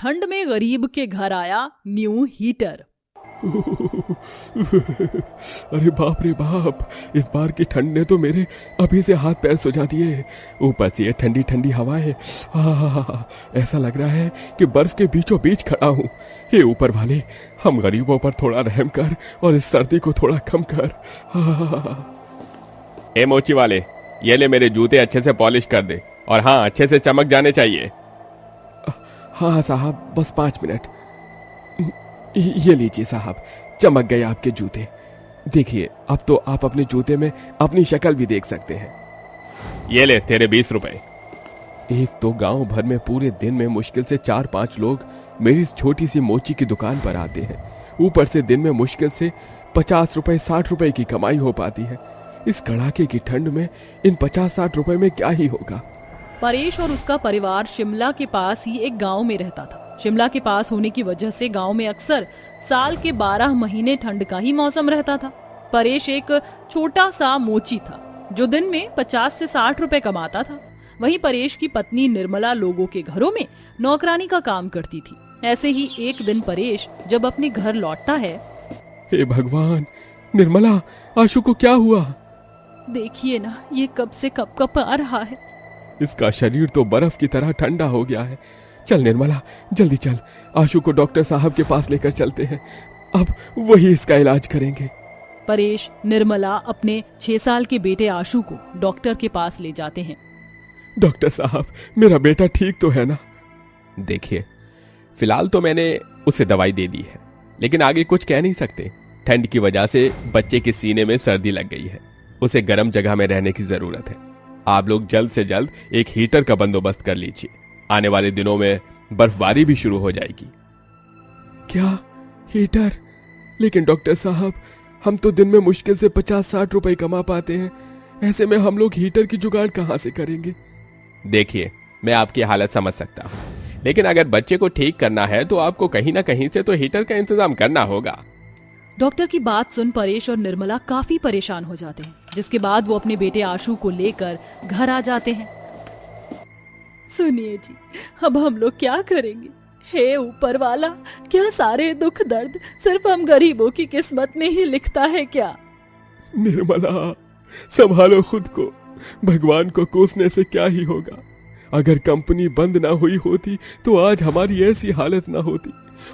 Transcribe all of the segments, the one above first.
ठंड में गरीब के घर आया न्यू हीटर। अरे बाप रे बाप, इस बार की ठंड ने तो मेरे अभी से हाथ पैर सुझा दिए। ऊपर से ये ठंडी ठंडी हवाएं, ऐसा लग रहा है कि बर्फ के बीचों बीच खड़ा हूँ। हे ऊपर वाले, हम गरीबों पर थोड़ा रहम कर और इस सर्दी को थोड़ा कम कर। ए मोची वाले, ये ले मेरे जूते अच्छे से पॉलिश कर दे, और हाँ, अच्छे से चमक जाने चाहिए। हाँ साहब, बस 5 मिनट। ये लीजिए साहब, चमक गए आपके जूते। देखिए, अब तो आप अपने जूते में अपनी शक्ल भी देख सकते हैं। ये ले तेरे 20 रुपए। एक तो गांव भर में पूरे दिन में मुश्किल से 4-5 लोग मेरी इस छोटी सी मोची की दुकान पर आते हैं। ऊपर से दिन में मुश्किल से 50 रुपए 60 रुपए की कमाई हो पाती है। इस कड़ाके की ठंड में इन 50-60 रुपए में क्या ही होगा। परेश और उसका परिवार शिमला के पास ही एक गांव में रहता था। शिमला के पास होने की वजह से गांव में अक्सर साल के 12 महीने ठंड का ही मौसम रहता था। परेश एक छोटा सा मोची था जो दिन में 50 से 60 रुपए कमाता था। वहीं परेश की पत्नी निर्मला लोगों के घरों में नौकरानी का काम करती थी। ऐसे ही एक दिन परेश जब अपने घर लौटता है, हे भगवान, निर्मला, आशु को क्या हुआ? देखिए ना, ये कब से कप आ रहा है। इसका शरीर तो बर्फ की तरह ठंडा हो गया है। चल निर्मला, जल्दी चल, आशु को डॉक्टर साहब के पास लेकर चलते हैं। अब वही इसका इलाज करेंगे। परेश निर्मला अपने 6 साल के बेटे आशु को डॉक्टर के पास ले जाते हैं। डॉक्टर साहब, मेरा बेटा ठीक तो है ना? देखिए, फिलहाल तो मैंने उसे दवाई दे दी है, लेकिन आगे कुछ कह नहीं सकते। ठंड की वजह से बच्चे के सीने में सर्दी लग गई है। उसे गर्म जगह में रहने की जरूरत है। आप लोग जल्द से जल्द एक हीटर का बंदोबस्त कर लीजिए। आने वाले दिनों में बर्फबारी भी शुरू हो जाएगी। क्या हीटर? लेकिन डॉक्टर साहब, हम तो दिन में मुश्किल से 50-60 रुपए कमा पाते हैं। ऐसे में हम लोग हीटर की जुगाड़ कहां से करेंगे? देखिए, मैं आपकी हालत समझ सकता हूं, लेकिन अगर बच्चे को ठीक करना है तो आपको कहीं ना कहीं से तो हीटर का इंतजाम करना होगा। डॉक्टर की बात सुन परेश और निर्मला काफी परेशान हो जाते हैं, जिसके बाद वो अपने बेटे आशु को लेकर घर आ जाते हैं। सुनिए जी, अब हम लोग क्या करेंगे? हे ऊपर वाला, क्या सारे दुख दर्द सिर्फ हम गरीबों की किस्मत में ही लिखता है क्या? निर्मला, संभालो खुद को। भगवान को कोसने से क्या ही होगा। अगर कंपनी बंद ना हुई होती तो आज हमारी ऐसी हालत ना होती,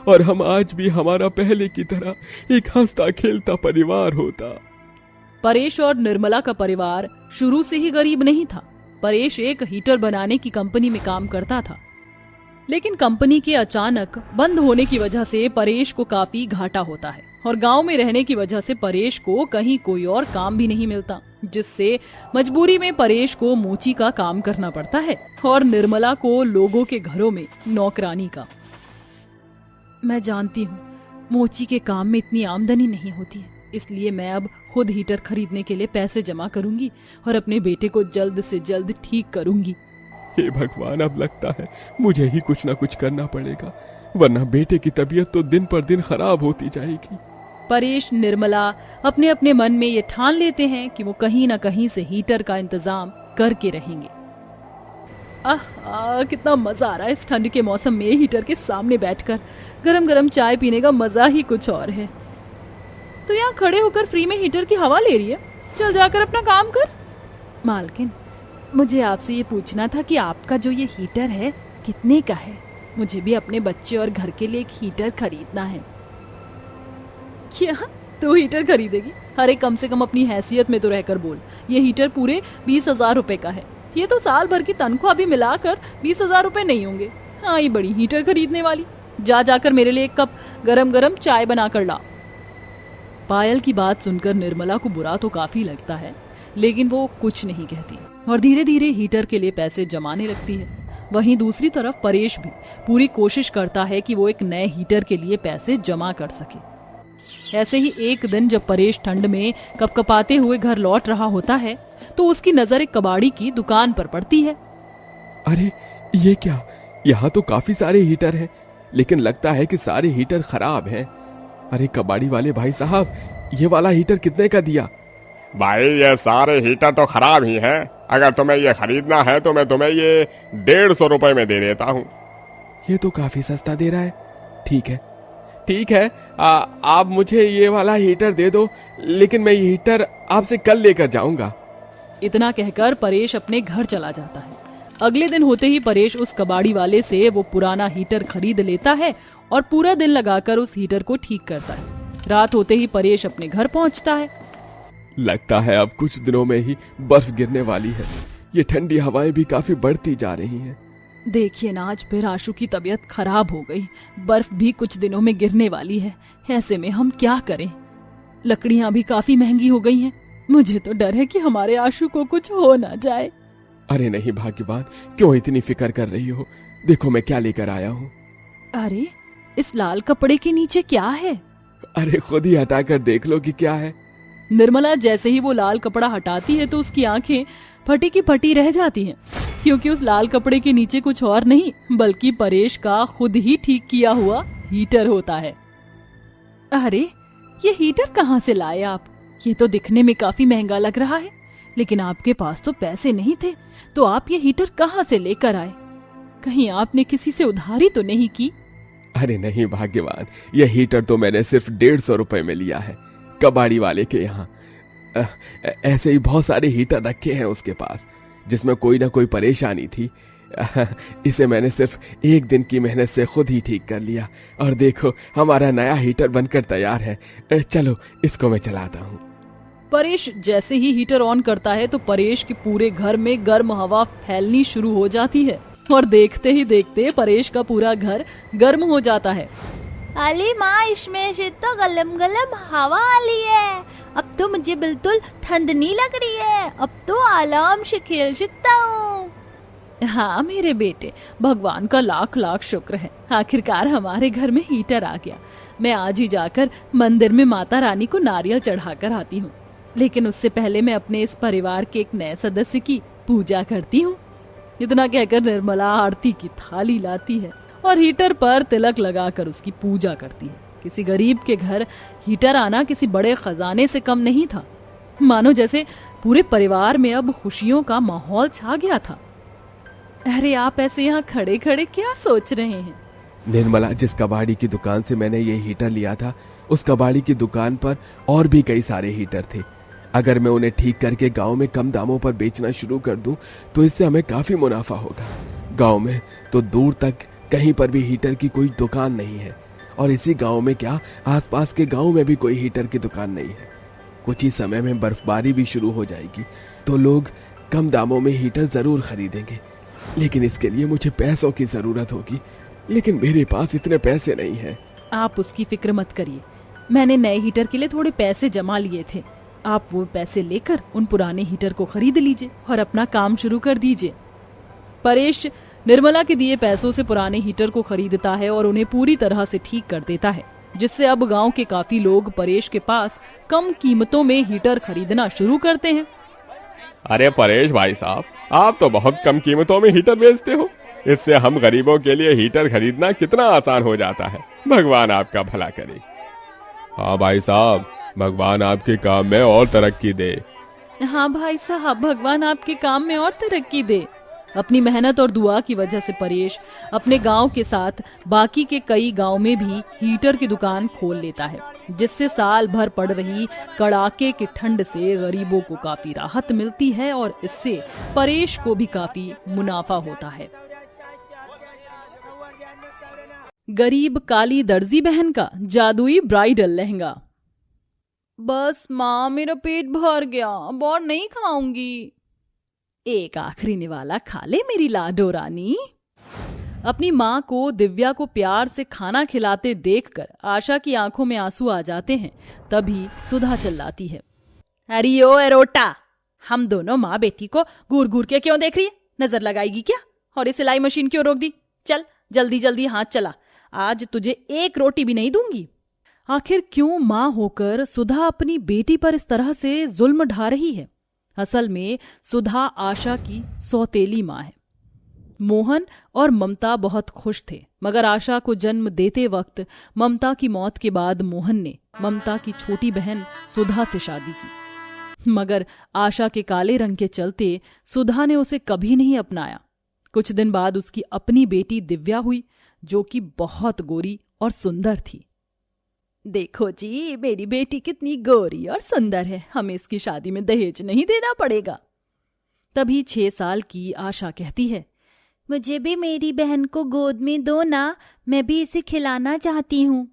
और हम आज भी हमारा पहले की तरह एक हंसता खेलता परिवार होता। परेश और निर्मला का परिवार शुरू से ही गरीब नहीं था। परेश एक हीटर बनाने की कंपनी में काम करता था, लेकिन कंपनी के अचानक बंद होने की वजह से परेश को काफी घाटा होता है, और गांव में रहने की वजह से परेश को कहीं कोई और काम भी नहीं मिलता, जिससे मजबूरी में परेश को मोची का काम करना पड़ता है और निर्मला को लोगों के घरों में नौकरानी का। मैं जानती हूँ मोची के काम में इतनी आमदनी नहीं होती है, इसलिए मैं अब खुद हीटर खरीदने के लिए पैसे जमा करूंगी और अपने बेटे को जल्द से जल्द ठीक करूंगी। हे भगवान, अब लगता है मुझे ही कुछ ना कुछ करना पड़ेगा, वरना बेटे की तबीयत तो दिन पर दिन खराब होती जाएगी। परेश निर्मला अपने अपने मन में ये ठान लेते हैं कि वो कहीं ना कहीं से हीटर का इंतजाम करके रहेंगे। कितना मजा आ रहा है इस ठंड के मौसम में हीटर के सामने बैठकर गरम गरम चाय पीने का मजा ही कुछ और है। तो यहाँ खड़े होकर फ्री में हीटर की हवा ले रही है, चल जाकर अपना काम कर। मालकिन, मुझे आपसे ये पूछना था कि आपका जो ये हीटर है कितने का है? मुझे भी अपने बच्चे और घर के लिए एक हीटर खरीदना है। क्या तू हीटर खरीदेगी? अरे कम से कम अपनी हैसियत में तो रहकर बोल। ये हीटर पूरे 20,000 रुपए का है। ये तो साल भर की तनख्वाह भी मिलाकर 20,000 रुपए नहीं होंगे। हाँ, ये बड़ी हीटर खरीदने वाली। जाकर मेरे लिए एक कप गरम गरम चाय बना कर ला। पायल की बात सुनकर निर्मला को बुरा तो काफी लगता है, लेकिन वो कुछ नहीं कहती और धीरे धीरे हीटर के लिए पैसे जमाने लगती है। वहीं दूसरी तरफ परेश भी पूरी कोशिश करता है कि वो एक नए हीटर के लिए पैसे जमा कर सके। ऐसे ही एक दिन जब परेश ठंड में कपकपाते हुए घर लौट रहा होता है तो उसकी नजर एक कबाड़ी की दुकान पर पड़ती है। अरे ये क्या, यहाँ तो काफी सारे हीटर हैं, लेकिन लगता है कि सारे हीटर खराब हैं। अरे कबाड़ी वाले भाई साहब, ये वाला हीटर कितने का दिया? भाई ये सारे हीटर तो खराब ही हैं। अगर तुम्हें ये खरीदना है तो मैं तुम्हें ये 150 रुपए में दे देता हूँ। ये तो काफी सस्ता दे रहा है। ठीक है, आप मुझे ये वाला हीटर दे दो, लेकिन मैं ये हीटर आपसे कल लेकर जाऊंगा। इतना कहकर परेश अपने घर चला जाता है। अगले दिन होते ही परेश उस कबाड़ी वाले से वो पुराना हीटर खरीद लेता है और पूरा दिन लगाकर उस हीटर को ठीक करता है। रात होते ही परेश अपने घर पहुंचता है। लगता है अब कुछ दिनों में ही बर्फ गिरने वाली है। ये ठंडी हवाएं भी काफी बढ़ती जा रही हैं। देखिए ना, आज फिर आशु की तबीयत खराब हो गई। बर्फ भी कुछ दिनों में गिरने वाली है। ऐसे में हम क्या करें? लकड़ियां भी काफी महंगी हो गई हैं। मुझे तो डर है कि हमारे आशु को कुछ हो ना जाए। अरे नहीं भाग्यवान, क्यों इतनी फिक्र कर रही हो? देखो मैं क्या लेकर आया हूँ। अरे, इस लाल कपड़े के नीचे क्या है? अरे खुद ही हटाकर देख लो कि क्या है। निर्मला जैसे ही वो लाल कपड़ा हटाती है तो उसकी आंखें फटी की फटी रह जाती हैं, क्योंकि उस लाल कपड़े के नीचे कुछ और नहीं बल्कि परेश का खुद ही ठीक किया हुआ हीटर होता है। अरे, ये हीटर कहाँ से लाए आप? ये तो दिखने में काफी महंगा लग रहा है, लेकिन आपके पास तो पैसे नहीं थे, तो आप ये हीटर कहाँ से लेकर आए? कहीं आपने किसी से उधारी तो नहीं की? अरे नहीं भाग्यवान, यह हीटर तो मैंने सिर्फ 150 रुपए में लिया है, कबाड़ी वाले के यहाँ। ऐसे ही बहुत सारे हीटर रखे हैं उसके पास, जिसमें कोई ना कोई परेशानी थी। इसे मैंने सिर्फ एक दिन की मेहनत से खुद ही ठीक कर लिया, और देखो हमारा नया हीटर बनकर तैयार है। चलो इसको मैं चलाता हूँ। परेश जैसे ही हीटर ऑन करता है तो परेश के पूरे घर में गर्म हवा फैलनी शुरू हो जाती है, और देखते ही देखते परेश का पूरा घर गर्म हो जाता है। अली माँ, इसमें से तो गलम गलम हवा आ रही है। अब तो मुझे बिल्कुल ठंड नहीं लग रही है। अब तो आराम से खेल सकता हूँ। हाँ मेरे बेटे, भगवान का लाख लाख शुक्र है, आखिरकार हमारे घर में हीटर आ गया। मैं आज ही जाकर मंदिर में माता रानी को नारियल चढ़ाकर आती हूँ, लेकिन उससे पहले मैं अपने इस परिवार के एक नए सदस्य की पूजा करती हूँ। इतना कहकर निर्मला आरती की थाली लाती है और हीटर पर तिलक लगाकर उसकी पूजा करती है। किसी गरीब के घर हीटर आना किसी बड़े खजाने से कम नहीं था। मानो जैसे पूरे परिवार में अब खुशियों का माहौल छा गया था। अरे आप ऐसे यहाँ खड़े खड़े क्या सोच रहे हैं? निर्मला, जिस कबाड़ी की दुकान से मैंने ये हीटर लिया था, उस कबाड़ी की दुकान पर और भी कई सारे हीटर थे। अगर मैं उन्हें ठीक करके गांव में कम दामों पर बेचना शुरू कर दूं, तो इससे हमें काफी मुनाफा होगा। गांव में तो दूर तक कहीं पर भी हीटर की कोई दुकान नहीं है, और इसी गांव में क्या, आसपास के गांव में भी कोई हीटर की दुकान नहीं है। कुछ ही समय में बर्फबारी भी शुरू हो जाएगी, तो लोग कम दामों में हीटर जरूर खरीदेंगे, लेकिन इसके लिए मुझे पैसों की जरूरत होगी, लेकिन मेरे पास इतने पैसे नहीं हैं। आप उसकी फिक्र मत करिए, मैंने नए हीटर के लिए थोड़े पैसे जमा लिए थे। आप वो पैसे लेकर उन पुराने हीटर को खरीद लीजिए और अपना काम शुरू कर दीजिए। परेश निर्मला के दिए पैसों से पुराने हीटर को खरीदता है और उन्हें पूरी तरह से ठीक कर देता है, जिससे अब गांव के काफी लोग परेश के पास कम कीमतों में हीटर खरीदना शुरू करते हैं। अरे परेश भाई साहब, आप तो बहुत कम कीमतों में हीटर बेचते हो। इससे हम गरीबों के लिए हीटर खरीदना कितना आसान हो जाता है। भगवान आपका भला करे। हाँ भाई साहब, भगवान आपके काम में और तरक्की दे। हाँ भाई साहब, भगवान आपके काम में और तरक्की दे। अपनी मेहनत और दुआ की वजह से परेश अपने गांव के साथ बाकी के कई गांव में भी हीटर की दुकान खोल लेता है, जिससे साल भर पड़ रही कड़ाके की ठंड से गरीबों को काफी राहत मिलती है और इससे परेश को भी काफी मुनाफा होता है। गरीब काली दर्जी बहन का जादुई ब्राइडल लहंगा। बस माँ, मेरा पेट भर गया, अब और नहीं खाऊंगी। एक आखिरी निवाला खा ले मेरी लाडो रानी। अपनी माँ को दिव्या को प्यार से खाना खिलाते देखकर आशा की आंखों में आंसू आ जाते हैं। तभी सुधा चिल्लाती है, अरे ओ एरोटा, हम दोनों माँ बेटी को घूर घूर के क्यों देख रही है? नजर लगाएगी क्या? और इस सिलाई मशीन क्यों रोक दी? चल जल्दी जल्दी हाथ चला, आज तुझे एक रोटी भी नहीं दूंगी। आखिर क्यों माँ होकर सुधा अपनी बेटी पर इस तरह से जुल्म ढा रही है? असल में सुधा आशा की सौतेली माँ है। मोहन और ममता बहुत खुश थे, मगर आशा को जन्म देते वक्त ममता की मौत के बाद मोहन ने ममता की छोटी बहन सुधा से शादी की, मगर आशा के काले रंग के चलते सुधा ने उसे कभी नहीं अपनाया। कुछ दिन बाद उसकी अपनी बेटी दिव्या हुई, जो कि बहुत गोरी और सुंदर थी। देखो जी, मेरी बेटी कितनी गोरी और सुंदर है, हमें इसकी शादी में दहेज नहीं देना पड़ेगा। तभी 6 साल की आशा कहती है, मुझे भी मेरी बहन को गोद में दो ना, मैं भी इसे खिलाना चाहती हूँ।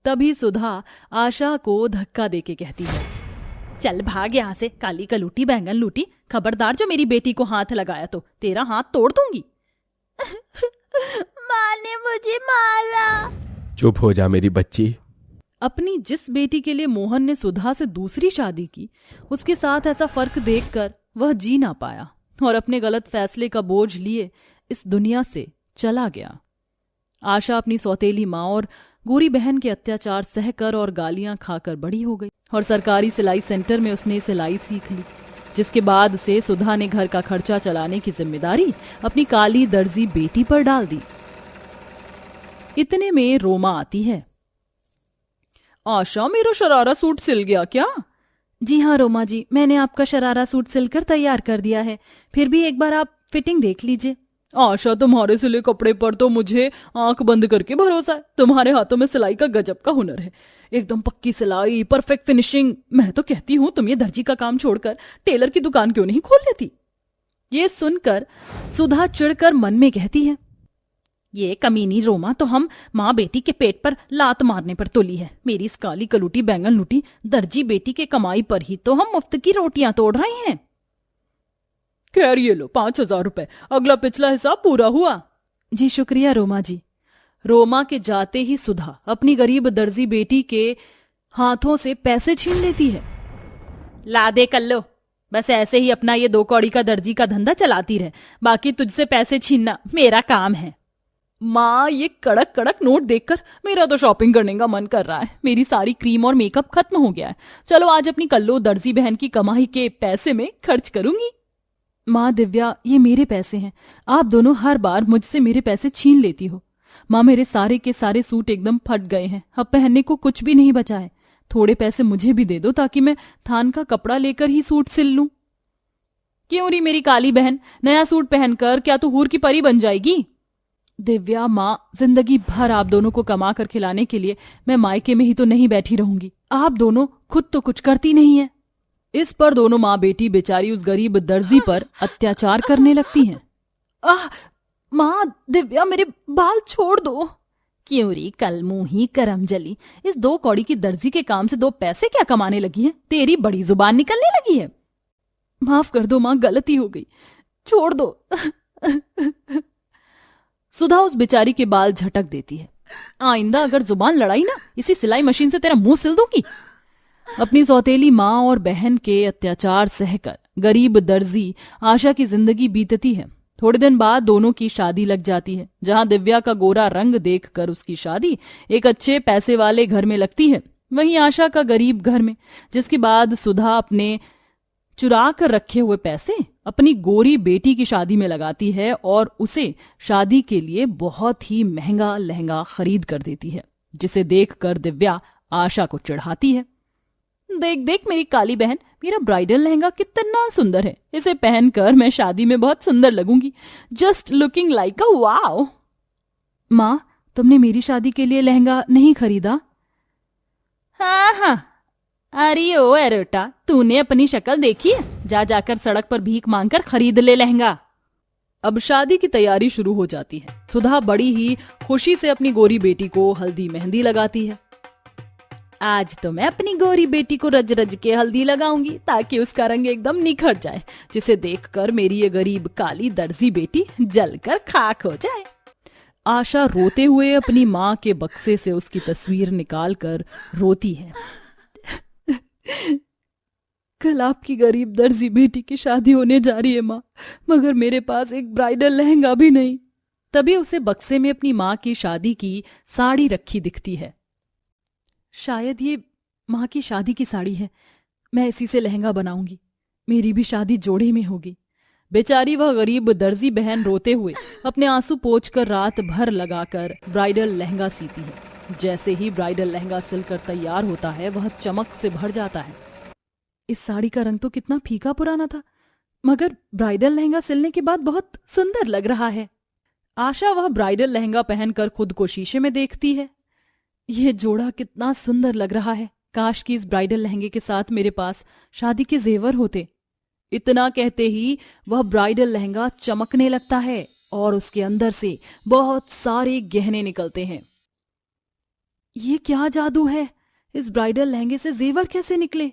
तभी सुधा आशा को धक्का देके कहती है, चल भाग यहाँ से, काली कलूटी बैंगन लूटी, खबरदार जो मेरी बेटी को हाथ लगाया तो तेरा हाथ तोड़ दूंगी। माँ ने मुझे मारा। चुप हो जा मेरी बच्ची। अपनी जिस बेटी के लिए मोहन ने सुधा से दूसरी शादी की, उसके साथ ऐसा फर्क देखकर वह जी ना पाया और अपने गलत फैसले का बोझ लिए इस दुनिया से चला गया। आशा अपनी सौतेली माँ और गोरी बहन के अत्याचार सहकर और गालियां खाकर बड़ी हो गई और सरकारी सिलाई सेंटर में उसने सिलाई सीख ली, जिसके बाद से सुधा ने घर का खर्चा चलाने की जिम्मेदारी अपनी काली दर्जी बेटी पर डाल दी। इतने में रोमा आती है। आशा, मेरा शरारा सूट सिल गया क्या? जी हाँ रोमा जी, मैंने आपका शरारा सूट सिलकर तैयार कर दिया है, फिर भी एक बार आप फिटिंग देख लीजिए। आशा, तुम्हारे सिले कपड़े पर तो मुझे आंख बंद करके भरोसा है। तुम्हारे हाथों में सिलाई का गजब का हुनर है, एकदम पक्की सिलाई, परफेक्ट फिनिशिंग। मैं तो कहती हूँ तुम ये दर्जी का काम छोड़कर टेलर की दुकान क्यों नहीं खोल लेती। ये सुनकर सुधा चिढ़कर मन में कहती है, ये कमीनी रोमा तो हम माँ बेटी के पेट पर लात मारने पर तुली है। मेरी इस काली कलूटी बैंगन लूटी दर्जी बेटी के कमाई पर ही तो हम मुफ्त की रोटियां तोड़ रहे हैं। खैर ये लो 5,000 रुपए, अगला पिछला हिसाब पूरा हुआ। जी शुक्रिया रोमा जी। रोमा के जाते ही सुधा अपनी गरीब दर्जी बेटी के हाथों से पैसे छीन लेती है। ला दे कल्लो, बस ऐसे ही अपना ये 2 कौड़ी का दर्जी का धंधा चलाती रहे, बाकी तुझसे पैसे छीनना मेरा काम है। माँ, ये कड़क कड़क नोट देखकर मेरा तो शॉपिंग करने का मन कर रहा है। मेरी सारी क्रीम और मेकअप खत्म हो गया है। चलो आज अपनी कल्लो दर्जी बहन की कमाई के पैसे में खर्च करूंगी। माँ दिव्या, ये मेरे पैसे हैं, आप दोनों हर बार मुझसे मेरे पैसे छीन लेती हो। माँ, मेरे सारे के सारे सूट एकदम फट गए हैं, अब पहनने को कुछ भी नहीं बचा है। थोड़े पैसे मुझे भी दे दो ताकि मैं थान का कपड़ा लेकर ही सूट सिल लूं। क्यों री मेरी काली बहन, नया सूट पहनकर क्या तू हूर की परी बन जाएगी? दिव्या माँ, जिंदगी भर आप दोनों को कमा कर खिलाने के लिए मैं मायके में ही तो नहीं बैठी रहूंगी। आप दोनों खुद तो कुछ करती नहीं है। इस पर दोनों माँ बेटी बेचारी उस गरीब दर्जी पर अत्याचार करने लगती हैं। माँ दिव्या, मेरे बाल छोड़ दो। क्यों री कल मुंह ही करम जली, इस 2 कौड़ी की दर्जी के काम से 2 पैसे क्या कमाने लगी है? तेरी बड़ी जुबान निकलने लगी है। माफ कर दो माँ, गलती हो गई, छोड़ दो। सुधा उस बेचारी के बाल झटक देती है। आइंदा अगर जुबान लड़ाई ना, इसी सिलाई मशीन से तेरा मुंह सिल दूंगी। अपनी सौतेली माँ और बहन के अत्याचार सहकर गरीब दर्जी आशा की जिंदगी बीतती है। थोड़े दिन बाद दोनों की शादी लग जाती है। जहां दिव्या का गोरा रंग देखकर उसकी शादी एक अच्छे पैसे वाले घर में लगती है, वहीं आशा का गरीब घर में, जिसके बाद सुधा अपने चुरा कर रखे हुए पैसे अपनी गोरी बेटी की शादी में लगाती है और उसे शादी के लिए बहुत ही महंगा लहंगा खरीद कर देती है, जिसे देखकर दिव्या आशा को चिढ़ाती है। देख देख मेरी काली बहन, मेरा ब्राइडल लहंगा कितना सुंदर है, इसे पहनकर मैं शादी में बहुत सुंदर लगूंगी। जस्ट लुकिंग लाइक अ वाव। माँ, तुमने मेरी शादी के लिए लहंगा नहीं खरीदा? हाँ, अरे ओ एरोटा, तूने अपनी शक्ल देखी है? जा जाकर सड़क पर भीख मांगकर खरीद ले लहंगा। अब शादी की तैयारी शुरू हो जाती है। सुधा बड़ी ही खुशी से अपनी गोरी बेटी को हल्दी मेहंदी लगाती है। आज तो मैं अपनी गोरी बेटी को रज रज के हल्दी लगाऊंगी ताकि उसका रंग एकदम निखर जाए, जिसे देखकर मेरी ये गरीब काली दर्जी बेटी जलकर खाक हो जाए। आशा रोते हुए अपनी माँ के बक्से से उसकी तस्वीर निकालकर रोती है। कल आपकी गरीब दर्जी बेटी की शादी होने जा रही है माँ, मगर मेरे पास एक ब्राइडल लहंगा भी नहीं। तभी उसे बक्से में अपनी माँ की शादी की साड़ी रखी दिखती है। शायद ये माँ की शादी की साड़ी है, मैं इसी से लहंगा बनाऊंगी, मेरी भी शादी जोड़े में होगी। बेचारी वह गरीब दर्जी बहन रोते हुए अपने आंसू पोंछकर रात भर लगाकर ब्राइडल लहंगा सीती है। जैसे ही ब्राइडल लहंगा सिलकर तैयार होता है, वह चमक से भर जाता है। इस साड़ी का रंग तो कितना फीका पुराना था, मगर ब्राइडल लहंगा सिलने के बाद बहुत सुंदर लग रहा है। आशा वह ब्राइडल लहंगा पहनकर खुद को शीशे में देखती है। यह जोड़ा कितना सुंदर लग रहा है। काश कि इस ब्राइडल लहंगे के साथ मेरे पास शादी के जेवर होते। इतना कहते ही वह ब्राइडल लहंगा चमकने लगता है और उसके अंदर से बहुत सारे गहने निकलते हैं। ये क्या जादू है? इस ब्राइडल लहंगे से जेवर कैसे निकले?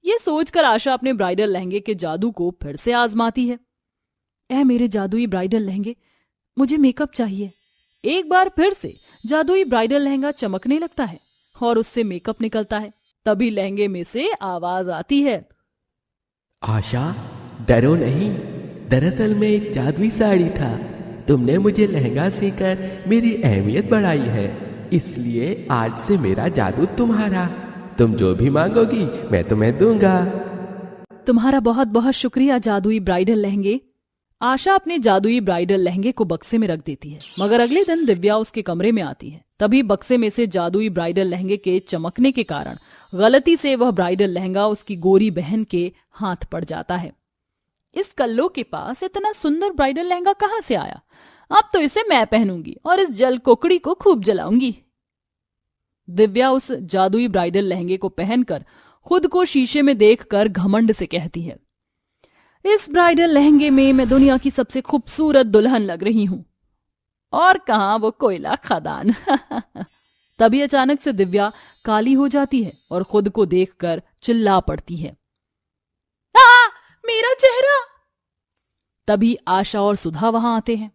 ये सोचकर आशा अपने ब्राइडल लहंगे के जादू को फिर से आजमाती है। ऐ मेरे जादुई ब्राइडल लहंगे, मुझे मेकअप चाहिए। एक बार फिर से जादुई ब्राइडल लहंगा चमकने लगता है और उससे मेकअप निकलता है। तभी लहंगे में से आवाज आती है, आशा डरो नहीं, दरअसल मैं एक जादुई साड़ी था। तुमने मुझे लहंगा सीकर मेरी अहमियत बढ़ाई है, इसलिए आज से मेरा जादू तुम्हारा। तुम जो भी मांगोगी मैं तुम्हें दूंगा। तुम्हारा बहुत बहुत शुक्रिया जादुई ब्राइडल लहंगे। आशा अपने जादुई ब्राइडल लहंगे को बक्से में रख देती है, मगर अगले दिन दिव्या उसके कमरे में आती है। तभी बक्से में से जादुई ब्राइडल लहंगे के चमकने के कारण गलती से वह ब्राइडल लहंगा उसकी गोरी बहन के हाथ पड़ जाता है। इस कल्लो के पास इतना सुंदर ब्राइडल लहंगा कहां से आया? अब तो इसे मैं पहनूंगी और इस जल कोकड़ी को खूब जलाऊंगी। दिव्या उस जादुई ब्राइडल लहंगे को पहनकर खुद को शीशे में देखकर घमंड से कहती है, इस ब्राइडल लहंगे में मैं दुनिया की सबसे खूबसूरत दुल्हन लग रही हूं, और कहां वो कोयला खदान। तभी अचानक से दिव्या काली हो जाती है और खुद को देखकर चिल्ला पड़ती है, मेरा चेहरा। तभी आशा और सुधा वहां आते हैं।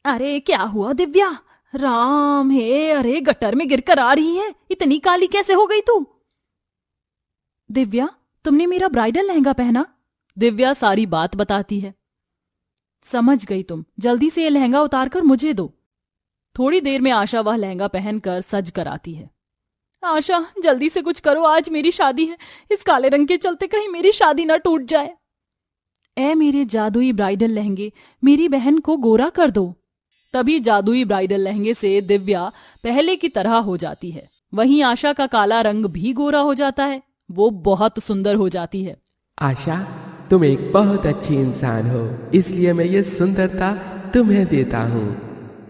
अरे क्या हुआ दिव्या? राम है, अरे गटर में गिरकर आ रही है, इतनी काली कैसे हो गई तू? दिव्या, तुमने मेरा ब्राइडल लहंगा पहना? दिव्या सारी बात बताती है। समझ गई तुम, जल्दी से ये लहंगा उतार कर मुझे दो। थोड़ी देर में आशा वह लहंगा पहनकर सज कर आती है। आशा जल्दी से कुछ करो, आज मेरी शादी है, इस काले रंग के चलते कहीं मेरी शादी ना टूट जाए। ऐ मेरे जादुई ब्राइडल लहंगे, मेरी बहन को गोरा कर दो। तभी जादुई ब्राइडल लहंगे से दिव्या पहले की तरह हो जाती है। वहीं आशा का काला रंग भी गोरा हो जाता है, वो बहुत सुंदर हो जाती है। आशा तुम एक बहुत अच्छी इंसान हो, इसलिए मैं ये सुंदरता तुम्हें देता हूँ।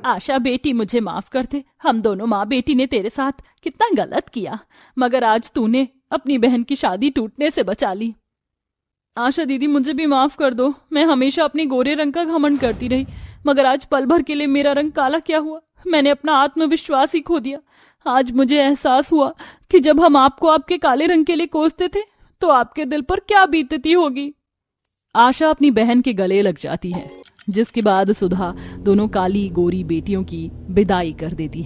आशा बेटी मुझे माफ कर दे, हम दोनों माँ बेटी ने तेरे साथ कितना गलत किया, मगर आज तूने अपनी बहन की शादी टूटने से बचा ली। आशा दीदी मुझे भी माफ कर दो, मैं हमेशा अपने गोरे रंग का घमंड करती रही, मगर आज पल भर के लिए मेरा रंग काला क्या हुआ? मैंने अपना आत्मविश्वास ही खो दिया। आज मुझे एहसास हुआ कि जब हम आपको आपके काले रंग के लिए कोसते थे तो आपके दिल पर क्या बीतती होगी। आशा अपनी बहन के गले लग जाती है, जिसके बाद सुधा दोनों काली गोरी बेटियों की विदाई कर देती है।